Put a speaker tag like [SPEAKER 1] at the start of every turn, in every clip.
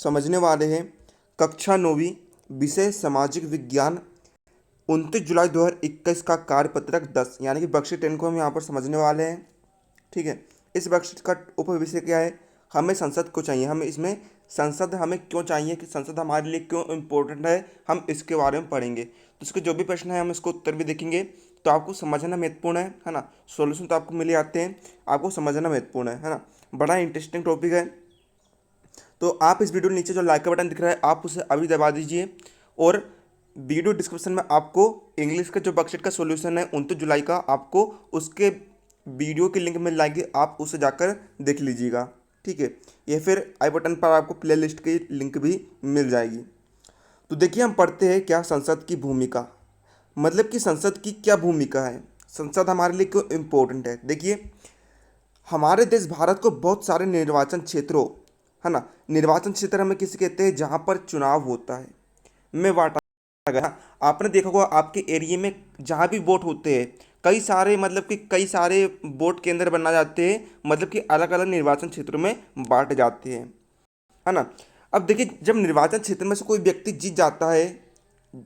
[SPEAKER 1] समझने वाले हैं कक्षा 9वीं, विषय सामाजिक विज्ञान, 29 जुलाई 2021 का कार्यपत्रक 10 यानी कि वर्कशीट 10 को हम यहाँ पर समझने वाले हैं। ठीक है, इस वर्कशीट का उपविषय क्या है? हमें संसद को चाहिए। हमें इसमें संसद हमें क्यों चाहिए, कि संसद हमारे लिए क्यों इम्पोर्टेंट है, हम इसके बारे में पढ़ेंगे। तो इसके जो भी प्रश्न है हम इसको उत्तर भी देखेंगे। तो आपको समझना महत्वपूर्ण है ना। सॉल्यूशन तो आपको मिल ही आते हैं, आपको समझना महत्वपूर्ण है ना। बड़ा इंटरेस्टिंग टॉपिक है। तो आप इस वीडियो के नीचे जो लाइक का बटन दिख रहा है आप उसे अभी दबा दीजिए, और वीडियो डिस्क्रिप्शन में आपको इंग्लिश का जो वर्कशीट का सॉल्यूशन है 29 जुलाई का, आपको उसके वीडियो की लिंक मिल जाएगी, आप उसे जाकर देख लीजिएगा। ठीक है, या फिर आई बटन पर आपको प्ले लिस्ट की लिंक भी मिल जाएगी। तो देखिए, हम पढ़ते हैं क्या संसद की भूमिका, मतलब कि संसद की क्या भूमिका है, संसद हमारे लिए क्यों इम्पोर्टेंट है। देखिए, हमारे देश भारत को बहुत सारे निर्वाचन क्षेत्रों, है ना, निर्वाचन क्षेत्र हमें किसे कहते हैं, जहाँ पर चुनाव होता है, में बांटा गया। आपने देखा होगा आपके एरिया में जहाँ भी वोट होते हैं, कई सारे मतलब कि कई सारे वोट केंद्र बना जाते हैं, मतलब कि अलग अलग निर्वाचन क्षेत्रों में बांटे जाते हैं, है ना। अब देखिए, जब निर्वाचन क्षेत्र में से कोई व्यक्ति जीत जाता है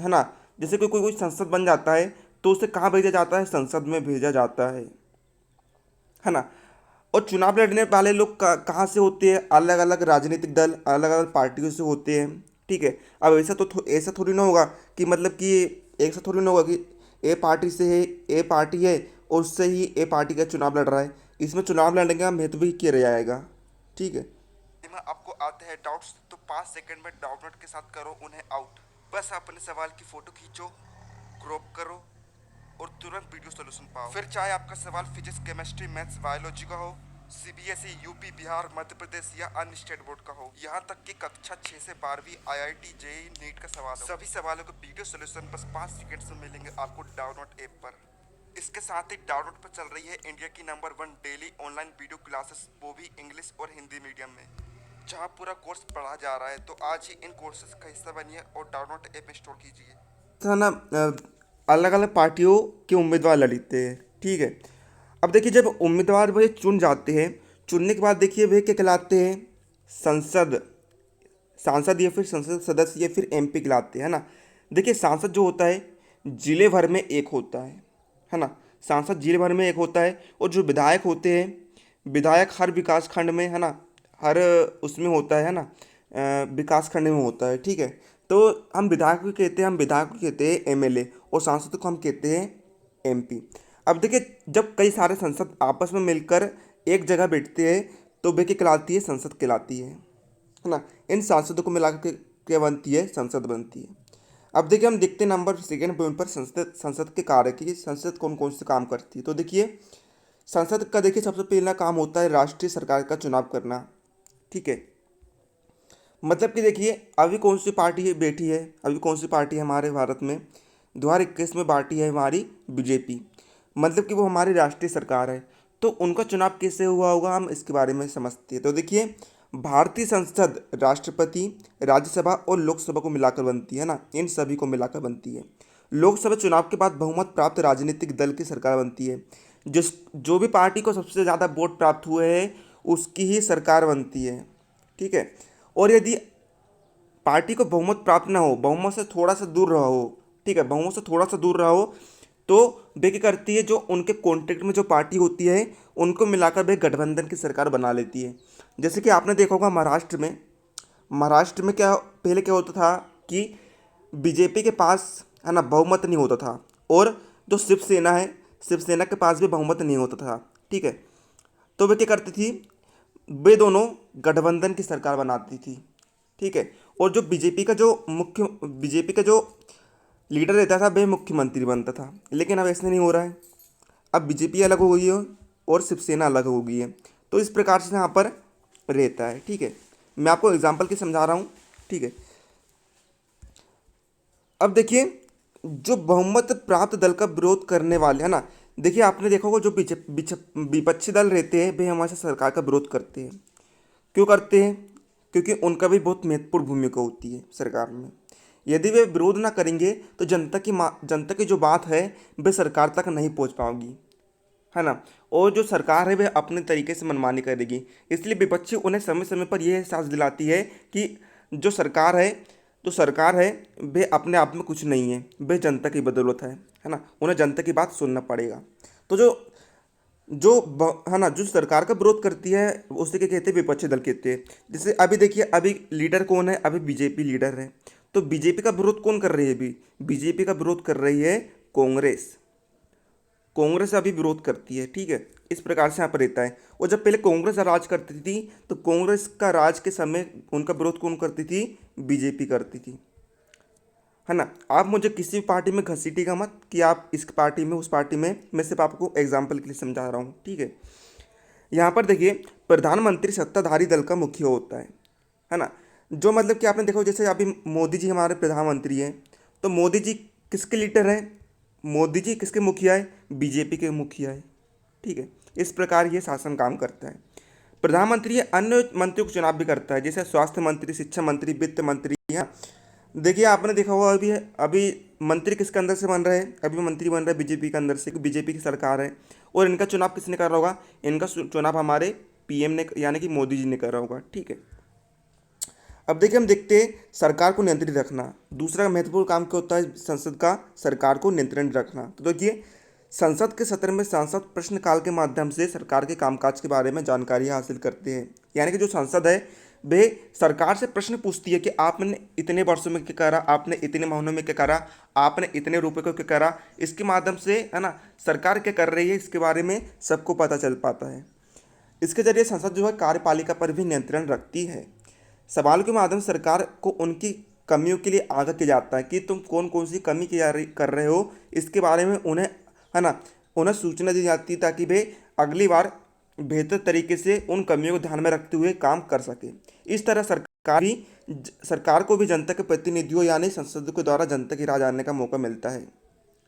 [SPEAKER 1] ना, जैसे कोई कोई कोई संसद बन जाता है, तो उसे कहाँ भेजा जाता है? संसद में भेजा जाता है ना। और चुनाव लड़ने वाले लोग कहाँ से होते हैं? अलग अलग राजनीतिक दल, अलग अलग पार्टियों से होते हैं। ठीक है, अब ऐसा थोड़ी ना होगा कि मतलब कि ऐसा थोड़ी ना होगा कि ए पार्टी से है, ए पार्टी है और उससे ही ए पार्टी का चुनाव लड़ रहा है। इसमें चुनाव लड़ने का महत्व भी किया जाएगा। ठीक है, में आपको आते हैं डाउट्स, तो 5 सेकंड में डाउट नोट के साथ करो उन्हें आउट। बस अपने सवाल की फोटो खींचो, क्रॉप करो और तुरंत वीडियो सॉल्यूशन पाओ। फिर चाहे आपका सवाल फिजिक्स, केमिस्ट्री, मैथ्स, बायोलॉजी का हो, सीबीएसई, यूपी, बिहार, मध्य प्रदेश या अन्य स्टेट बोर्ड का हो, यहाँ तक कि कक्षा 6 से 12वीं, आईआईटी, जेईई, नीट का सवाल हो, सभी सवालों के वीडियो सॉल्यूशन बस 5 सेकंड में मिलेंगे आपको डाउनलोड ऐप पर। इसके साथ ही डाउनलोड पर चल रही है इंडिया की number 1 daily online video classes, वो भी इंग्लिश और हिंदी मीडियम में, जहाँ पूरा कोर्स पढ़ा जा रहा है। तो आज ही इन कोर्सेज का हिस्सा बनिए और डाउनलोड ऐप इंस्टॉल कीजिए। था ना, अलग अलग पार्टियों के उम्मीदवार लड़ते हैं। ठीक है, अब देखिए, जब उम्मीदवार वह चुन जाते हैं, चुनने के बाद देखिए वे क्या कहलाते हैं? संसद, सांसद या फिर संसद सदस्य या फिर एमपी कहलाते हैं ना। देखिए, सांसद जो होता है जिले भर में एक होता है ना। सांसद जिले भर में एक होता है, और जो विधायक होते हैं, विधायक हर विकास खंड में, है ना, हर उसमें होता है ना, विकास खंड में होता है। ठीक है, तो हम विधायक को कहते हैं, एमएलए, और सांसद को हम कहते हैं एमपी। अब देखिए, जब कई सारे संसद आपस में मिलकर एक जगह बैठते हैं, तो वे क्या कहलाती है? संसद कहलाती है ना। इन सांसदों को मिलाकर के क्या बनती है? संसद बनती है। अब देखिए, हम देखते हैं नंबर सेकेंड पॉइंट पर संसद, संसद के कार्य की, संसद कौन कौन से काम करती है। तो देखिए, संसद का देखिए सबसे पहला काम होता है राष्ट्रीय सरकार का चुनाव करना। ठीक है, मतलब कि देखिए, अभी कौन सी पार्टी बैठी है, अभी कौन सी पार्टी है हमारे भारत में? 2021 में पार्टी है हमारी बीजेपी, मतलब कि वो हमारी राष्ट्रीय सरकार है। तो उनका चुनाव कैसे हुआ होगा, हम इसके बारे में समझते हैं। तो देखिए, भारतीय संसद राष्ट्रपति, राज्यसभा और लोकसभा को मिलाकर बनती है ना, इन सभी को मिलाकर बनती है। लोकसभा चुनाव के बाद बहुमत प्राप्त राजनीतिक दल की सरकार बनती है। जिस जो भी पार्टी को सबसे ज़्यादा वोट प्राप्त हुए हैं उसकी ही सरकार बनती है। ठीक है, और यदि पार्टी को बहुमत प्राप्त ना हो, बहुमत से थोड़ा सा दूर रहा हो, ठीक है, बहुमत से थोड़ा सा दूर रहा हो, तो वे क्या करती है, जो उनके कॉन्टेक्ट में जो पार्टी होती है उनको मिलाकर वे गठबंधन की सरकार बना लेती है। जैसे कि आपने देखा होगा महाराष्ट्र में क्या पहले क्या होता था कि बीजेपी के पास, है ना, बहुमत नहीं होता था, और जो शिवसेना है, शिवसेना के पास भी बहुमत नहीं होता था। ठीक है, तो वे क्या करती थी, वे दोनों गठबंधन की सरकार बनाती थी। ठीक है, और जो बीजेपी का जो लीडर रहता था वह मुख्यमंत्री बनता था। लेकिन अब ऐसा नहीं हो रहा है, अब बीजेपी अलग हो गई है और शिवसेना अलग हो गई है। तो इस प्रकार से यहाँ पर रहता है। ठीक है, मैं आपको एग्जाम्पल के समझा रहा हूँ। ठीक है, अब देखिए, जो बहुमत प्राप्त दल का विरोध करने वाले, है ना, देखिए आपने देखा होगा जो विपक्षी दल रहते हैं वे हमारे सरकार का विरोध करते हैं। क्यों करते हैं? क्योंकि उनका भी बहुत महत्वपूर्ण भूमिका होती है सरकार में। यदि वे विरोध ना करेंगे तो जनता की जो बात है वह सरकार तक नहीं पहुंच पाएगी, है ना, और जो सरकार है वह अपने तरीके से मनमानी करेगी। इसलिए विपक्षी उन्हें समय समय पर यह एहसास दिलाती है कि जो सरकार है वे अपने आप में कुछ नहीं है, वे जनता की बदौलत है ना, उन्हें जनता की बात सुनना पड़ेगा। तो जो है ना, जो सरकार का विरोध करती है उसे क्या कहते हैं, विपक्षी दल कहते हैं। जैसे अभी देखिए, अभी लीडर कौन है, अभी बीजेपी लीडर है। तो बीजेपी का विरोध कौन कर रही है, अभी बीजेपी का विरोध कर रही है कांग्रेस। कांग्रेस अभी विरोध करती है, ठीक है। इस प्रकार से यहाँ पर रहता है। और जब पहले कांग्रेस राज करती थी, तो कांग्रेस का राज के समय उनका विरोध कौन करती थी, बीजेपी करती थी, है ना। आप मुझे किसी भी पार्टी में घसीटिएगा मत कि आप इस पार्टी में उस पार्टी में, मैं सिर्फ आपको एग्जाम्पल के लिए समझा रहा हूँ, ठीक है। यहाँ पर देखिए, प्रधानमंत्री सत्ताधारी दल का मुखिया होता है ना। जो मतलब कि आपने देखो, जैसे अभी मोदी जी हमारे प्रधानमंत्री हैं, तो मोदी जी किसके लीडर हैं, मोदी जी किसके मुखिया है, बीजेपी के मुखिया है, ठीक है। इस प्रकार ये शासन काम करता है। प्रधानमंत्री अन्य मंत्रियों को चुनाव भी करता है, जैसे स्वास्थ्य मंत्री, शिक्षा मंत्री, वित्त मंत्री, है। देखिए आपने देखा होगा, अभी अभी मंत्री किसके अंदर से बन रहे हैं, अभी मंत्री बन रहे हैं बीजेपी के अंदर से, बीजेपी की सरकार है। और इनका चुनाव किसने कर रहा होगा, इनका चुनाव हमारे पीएम ने यानी कि मोदी जी ने कर रहा होगा, ठीक है। अब देखिए, हम देखते हैं सरकार को नियंत्रित रखना। दूसरा महत्वपूर्ण काम क्या होता है संसद का, सरकार को नियंत्रण रखना। तो देखिए, संसद के सत्र में सांसद प्रश्नकाल के माध्यम से सरकार के कामकाज के बारे में जानकारी हासिल करते हैं। यानी कि जो संसद है वे सरकार से प्रश्न पूछती है कि आपने इतने वर्षों में क्या करा, आपने इतने महीनों में क्या करा, आपने इतने रुपए को क्या करा। इसके माध्यम से, है ना, सरकार क्या कर रही है इसके बारे में सबको पता चल पाता है। इसके जरिए संसद जो है कार्यपालिका पर भी नियंत्रण रखती है। सवाल के माध्यम से सरकार को उनकी कमियों के लिए आगाह किया जाता है कि तुम कौन कौन सी कमी कर रहे हो, इसके बारे में उन्हें, है ना, उन्हें सूचना दी जाती है, ताकि वे अगली बार बेहतर तरीके से उन कमियों को ध्यान में रखते हुए काम कर सके। इस तरह सरकार को भी जनता के प्रतिनिधियों यानी संसद के द्वारा जनता की राय जानने का मौका मिलता है,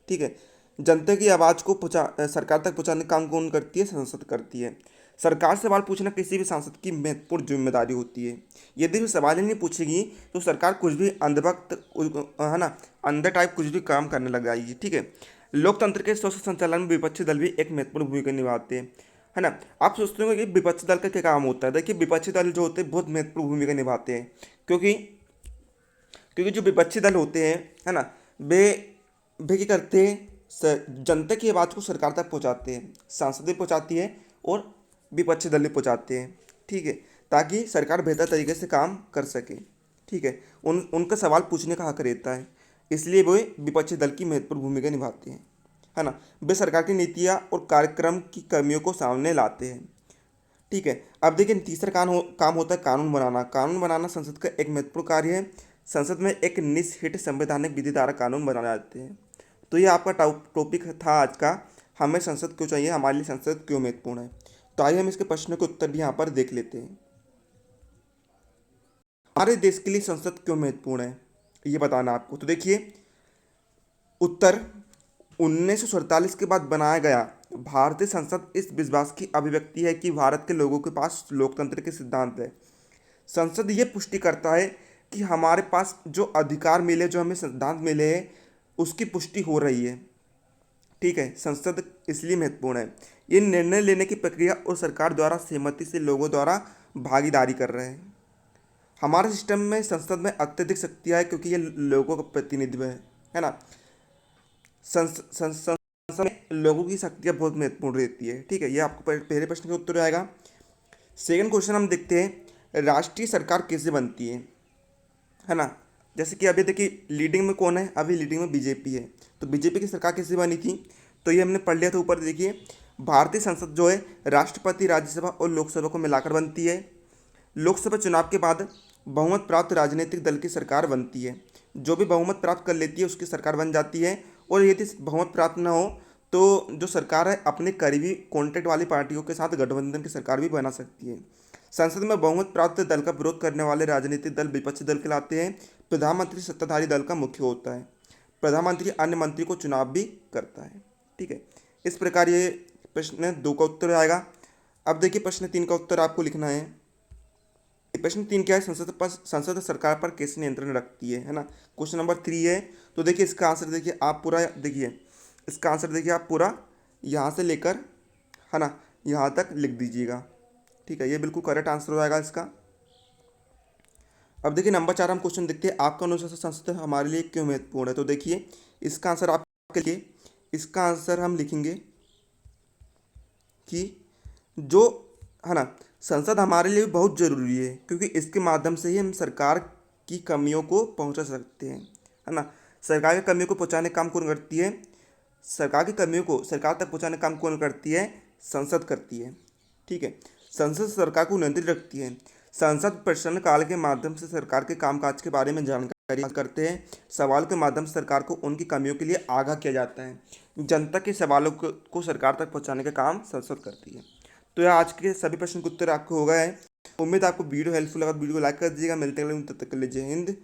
[SPEAKER 1] ठीक है। जनता की आवाज़ को सरकार तक पहुंचाने का काम कौन करती है, संसद करती है। सरकार से सवाल पूछना किसी भी सांसद की महत्वपूर्ण जिम्मेदारी होती है। यदि वो सवाल ही नहीं पूछेगी तो सरकार कुछ भी अंधभक्त, है ना, अंधे टाइप कुछ भी काम करने लग जाएगी, ठीक है। लोकतंत्र के स्वस्थ संचालन में विपक्षी दल भी एक महत्वपूर्ण भूमिका निभाते हैं, है ना। आप सोचते हो कि विपक्षी दल का क्या काम होता है। देखिए, विपक्षी दल जो होते हैं बहुत महत्वपूर्ण भूमिका निभाते हैं, क्योंकि क्योंकि जो विपक्षी दल होते हैं, है ना, वे वे क्या करते हैं, जनता की आवाज़ को सरकार तक पहुंचाते हैं। सांसद भी पहुंचाती है और विपक्षी दल भी पहुंचाते हैं, ठीक है, ताकि सरकार बेहतर तरीके से काम कर सके, ठीक है। उनका सवाल पूछने का हक रहता है, इसलिए वे विपक्षी दल की महत्वपूर्ण भूमिका निभाते हैं, है ना। वे सरकार की नीतियाँ और कार्यक्रम की कमियों को सामने लाते हैं, ठीक है। अब देखिए, तीसरा काम होता है कानून बनाना। कानून बनाना संसद का एक महत्वपूर्ण कार्य है। संसद में एक निष्हित संवैधानिक विधि द्वारा कानून बनाए जाते हैं। तो ये आपका टॉपिक था आज का, हमें संसद क्यों चाहिए, हमारे लिए संसद क्यों महत्वपूर्ण है। तो आइए हम इसके प्रश्न के उत्तर भी यहाँ पर देख लेते हैं। हमारे देश के लिए संसद क्यों महत्वपूर्ण है, ये बताना आपको। तो देखिए, उत्तर 1947 के बाद बनाया गया भारतीय संसद इस विश्वास की अभिव्यक्ति है कि भारत के लोगों के पास लोकतंत्र के सिद्धांत है। संसद ये पुष्टि करता है कि हमारे पास जो अधिकार मिले, जो हमें सिद्धांत मिले हैं, उसकी पुष्टि हो रही है, ठीक है। संसद इसलिए महत्वपूर्ण है, ये निर्णय लेने की प्रक्रिया और सरकार द्वारा सहमति से लोगों द्वारा भागीदारी कर रहे हैं। हमारे सिस्टम में संसद में अत्यधिक शक्तियाँ है, क्योंकि ये लोगों का प्रतिनिधित्व है ना। संसद में लोगों की शक्तियाँ बहुत महत्वपूर्ण रहती है, ठीक है। ये आपको पहले प्रश्न का उत्तर आएगा। सेकंड क्वेश्चन हम देखते हैं, राष्ट्रीय सरकार कैसे बनती है ना। जैसे कि अभी देखिए, लीडिंग में कौन है, अभी लीडिंग में बीजेपी है। तो बीजेपी की सरकार कैसे बनी थी, तो ये हमने पढ़ लिया था ऊपर। देखिए, भारतीय संसद जो है राष्ट्रपति, राज्यसभा और लोकसभा को मिलाकर बनती है। लोकसभा चुनाव के बाद बहुमत प्राप्त राजनीतिक दल की सरकार बनती है। जो भी बहुमत प्राप्त कर लेती है उसकी सरकार बन जाती है। और यदि बहुमत प्राप्त ना हो तो जो सरकार है अपने करीबी कॉन्ट्रैक्ट वाली पार्टियों के साथ गठबंधन की सरकार भी बना सकती है। संसद में बहुमत प्राप्त दल का विरोध करने वाले राजनीतिक दल विपक्षी दल कहलाते हैं। प्रधानमंत्री सत्ताधारी दल का मुख्य होता है। प्रधानमंत्री अन्य मंत्री को चुनाव भी करता है, ठीक है। इस प्रकार ये प्रश्न 2 का उत्तर आएगा। अब देखिए, प्रश्न 3 का उत्तर आपको लिखना है। प्रश्न 3 क्या है, संसद सरकार पर कैसे नियंत्रण रखती है ना। क्वेश्चन नंबर 3 है। तो देखिए, इसका आंसर देखिए आप पूरा, देखिए इसका आंसर देखिए आप पूरा यहाँ से लेकर, है ना, यहाँ तक लिख दीजिएगा, ठीक है। ये बिल्कुल करेक्ट आंसर हो जाएगा इसका। अब देखिए नंबर 4 हम क्वेश्चन देखते हैं, आपका अनुशासन संसद हमारे लिए क्यों महत्वपूर्ण है। तो देखिए इसका आंसर आपके लिए, इसका आंसर हम लिखेंगे कि जो है ना, संसद हमारे लिए बहुत ज़रूरी है, क्योंकि इसके माध्यम से ही हम सरकार की कमियों को पहुंचा सकते हैं, है ना। सरकार की कमियों को पहुंचाने का काम कौन करती है? सरकार की कमियों को सरकार तक पहुंचाने का काम कौन करती है? संसद करती है, ठीक है। संसद सरकार को नियंत्रित रखती है। संसद प्रश्नकाल के माध्यम से सरकार के कामकाज के बारे में जानकारी करते हैं। सवाल के माध्यम से सरकार को उनकी कमियों के लिए आगाह किया जाता है। जनता के सवालों को सरकार तक पहुंचाने का काम संसद करती है। तो यह आज के सभी प्रश्न के उत्तर आपको हो गए हैं। उम्मीद है आपको वीडियो हेल्पफुल लगा। वीडियो को लाइक कर दीजिएगा। मिलते हैं अगले वीडियो में, तब तक के लिए जय हिंद।